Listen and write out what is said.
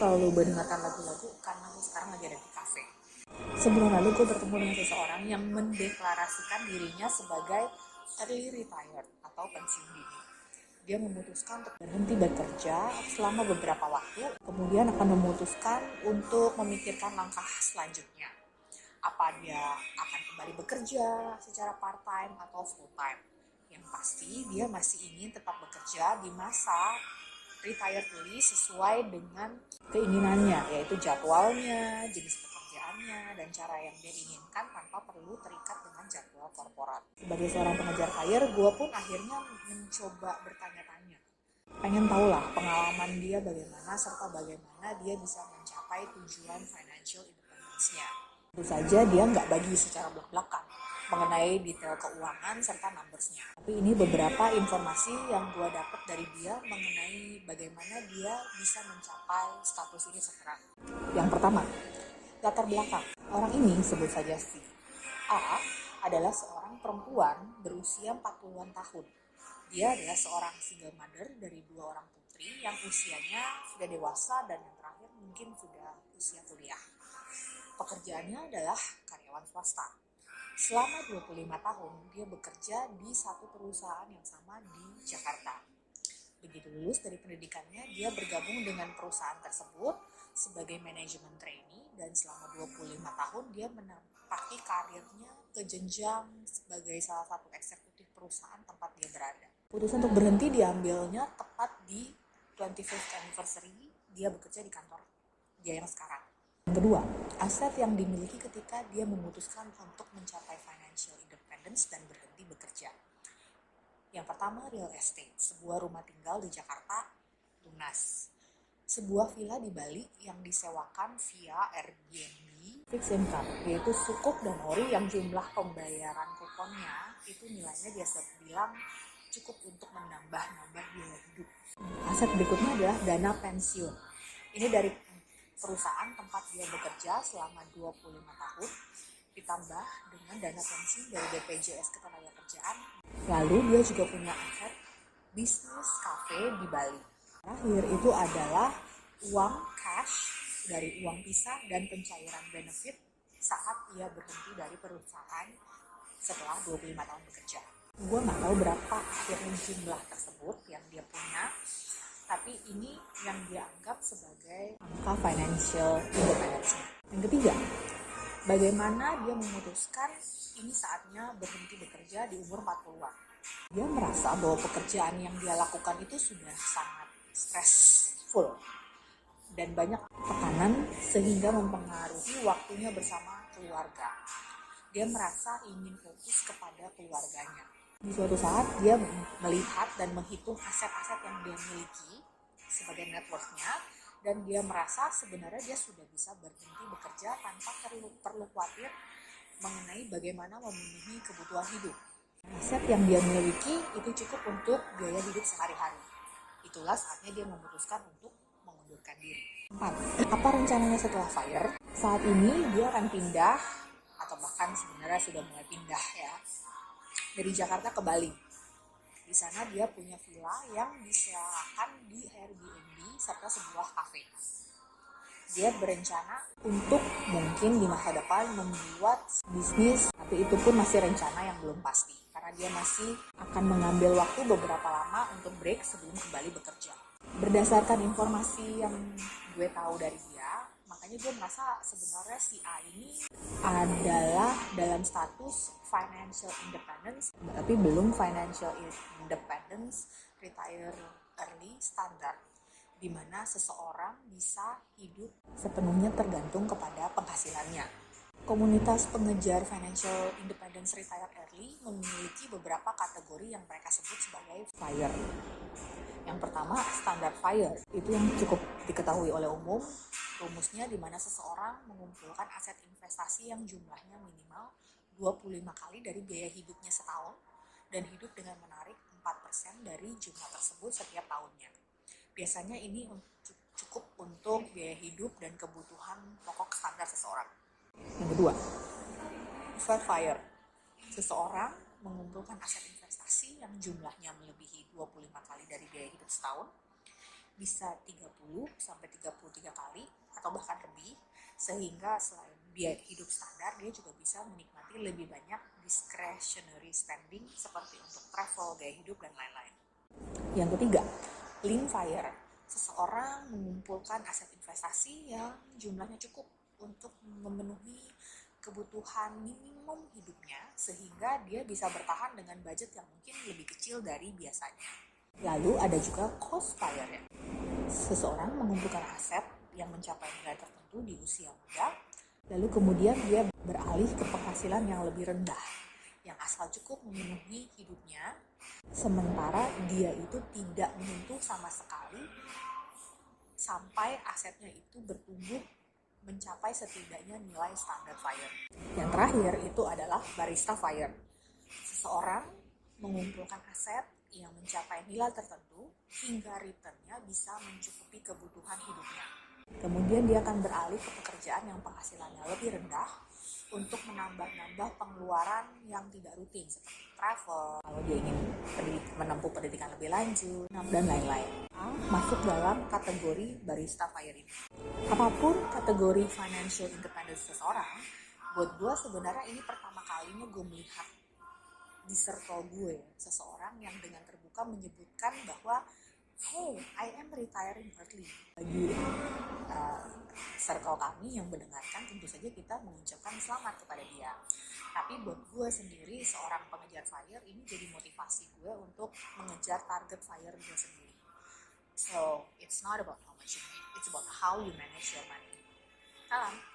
kalau lo mendengarkan lagu-lagu karena lo sekarang lagi ada di kafe. Sebelum lalu gue bertemu dengan seseorang yang mendeklarasikan dirinya sebagai early retired atau pensiun dini. Dia memutuskan untuk berhenti bekerja selama beberapa waktu, kemudian akan memutuskan untuk memikirkan langkah selanjutnya. Apa dia akan kembali bekerja secara part-time atau full-time. Yang pasti dia masih ingin tetap bekerja di masa retired list sesuai dengan keinginannya, yaitu jadwalnya, jenis pekerjaannya, dan cara yang dia inginkan tanpa perlu terikat dengan jadwal korporat. Sebagai seorang pengejar karir, gue pun akhirnya mencoba bertanya-tanya. Pengen tahu lah pengalaman dia bagaimana, serta bagaimana dia bisa mencapai tujuan financial independence-nya. Tentu saja dia nggak bagi secara belak-belakan mengenai detail keuangan serta numbers-nya. Tapi ini beberapa informasi yang gue dapat dari dia mengenai bagaimana dia bisa mencapai status ini sekarang. Yang pertama, latar belakang. Orang ini sebut saja si A adalah seorang perempuan berusia 40-an tahun. Dia adalah seorang single mother dari 2 orang putri yang usianya sudah dewasa dan yang terakhir mungkin sudah usia kuliah. Pekerjaannya adalah karyawan swasta. Selama 25 tahun, dia bekerja di satu perusahaan yang sama di Jakarta. Begitu lulus dari pendidikannya, dia bergabung dengan perusahaan tersebut sebagai manajemen trainee dan selama 25 tahun dia menapaki karirnya ke jenjang sebagai salah satu eksekutif perusahaan tempat dia berada. Putusan untuk berhenti diambilnya tepat di 25th anniversary dia bekerja di kantor dia yang sekarang. Yang kedua, aset yang dimiliki ketika dia memutuskan untuk mencapai financial independence dan berhenti bekerja. Yang pertama, real estate, sebuah rumah tinggal di Jakarta, lunas. Sebuah villa di Bali yang disewakan via Airbnb, fixed income, yaitu sukuk dan ori yang jumlah pembayaran kuponnya itu nilainya biasa bilang cukup untuk menambah biaya hidup. Aset berikutnya adalah dana pensiun. Ini dari perusahaan tempat dia bekerja selama 25 tahun ditambah dengan dana pensiun dari BPJS Ketenagakerjaan. Lalu dia juga punya aset bisnis kafe di Bali. Terakhir itu adalah uang cash dari uang pisah dan pencairan benefit saat ia berhenti dari perusahaan setelah 25 tahun bekerja. Gue nggak tahu berapa akhirnya jumlah tersebut yang dia punya, tapi ini yang dia anggap sebagai angka financial independence. Yang ketiga, bagaimana dia memutuskan ini saatnya berhenti bekerja di umur 40-an. Dia merasa bahwa pekerjaan yang dia lakukan itu sudah sangat stressful dan banyak tekanan sehingga mempengaruhi waktunya bersama keluarga. Dia merasa ingin fokus kepada keluarganya. Di suatu saat dia melihat dan menghitung aset-aset yang dia miliki sebagai net worth-nya, dan dia merasa sebenarnya dia sudah bisa berhenti bekerja tanpa perlu khawatir mengenai bagaimana memenuhi kebutuhan hidup. Aset yang dia miliki itu cukup untuk biaya hidup sehari-hari. Itulah saatnya dia memutuskan untuk mengundurkan diri. 4. Apa rencananya setelah FIRE? Saat ini dia akan pindah, atau bahkan sebenarnya sudah mulai pindah ya, dari Jakarta ke Bali. Di sana dia punya villa yang disewakan di Airbnb serta sebuah kafe. Dia berencana untuk mungkin di masa depan membuat bisnis, tapi itu pun masih rencana yang belum pasti. Karena dia masih akan mengambil waktu beberapa lama untuk break sebelum kembali bekerja. Berdasarkan informasi yang gue tahu dari dia, makanya gue merasa sebenarnya si A ini adalah dalam status financial independence, tapi belum financial independence retire early standard, di mana seseorang bisa hidup sepenuhnya tergantung kepada penghasilannya. Komunitas pengejar financial independence retire early memiliki beberapa kategori yang mereka sebut sebagai FIRE. Yang pertama, standar FIRE. Itu yang cukup diketahui oleh umum. Rumusnya di mana seseorang mengumpulkan aset investasi yang jumlahnya minimal 25 kali dari biaya hidupnya setahun dan hidup dengan menarik 4% dari jumlah tersebut setiap tahunnya. Biasanya ini cukup untuk biaya hidup dan kebutuhan pokok standar seseorang. Yang kedua, preferred FIRE. Seseorang mengumpulkan aset investasi yang jumlahnya melebihi 25 kali dari biaya hidup setahun bisa 30-33 kali atau bahkan lebih, sehingga selain biaya hidup standar, dia juga bisa menikmati lebih banyak discretionary spending seperti untuk travel, gaya hidup, dan lain-lain. Yang ketiga, lean fire. Seseorang mengumpulkan aset investasi yang jumlahnya cukup untuk memenuhi kebutuhan minimum hidupnya, sehingga dia bisa bertahan dengan budget yang mungkin lebih kecil dari biasanya. Lalu ada juga cost fire ya. Seseorang mengumpulkan aset yang mencapai nilai tertentu di usia muda, lalu kemudian dia beralih ke penghasilan yang lebih rendah, yang asal cukup memenuhi hidupnya, sementara dia itu tidak menyentuh sama sekali sampai asetnya itu bertumbuh mencapai setidaknya nilai standar fire. Yang terakhir itu adalah barista fire. Seseorang mengumpulkan aset yang mencapai nilai tertentu hingga returnnya bisa mencukupi kebutuhan hidupnya. Kemudian dia akan beralih ke pekerjaan yang penghasilannya lebih rendah untuk menambah-nambah pengeluaran yang tidak rutin seperti travel, kalau dia ingin menempuh pendidikan lebih lanjut, dan lain-lain. Masuk dalam kategori barista fire ini. Apapun kategori financial independence seseorang, buat gue sebenarnya ini pertama kalinya gue melihat di circle gue seseorang yang dengan terbuka menyebutkan bahwa hey, I am retiring early. Bagi circle kami yang mendengarkan, tentu saja kita mengucapkan selamat kepada dia. Tapi buat gue sendiri, seorang pengejar fire, ini jadi motivasi gue untuk mengejar target fire gue sendiri. So, it's not about how much you make, it's about how you manage your money. Salam.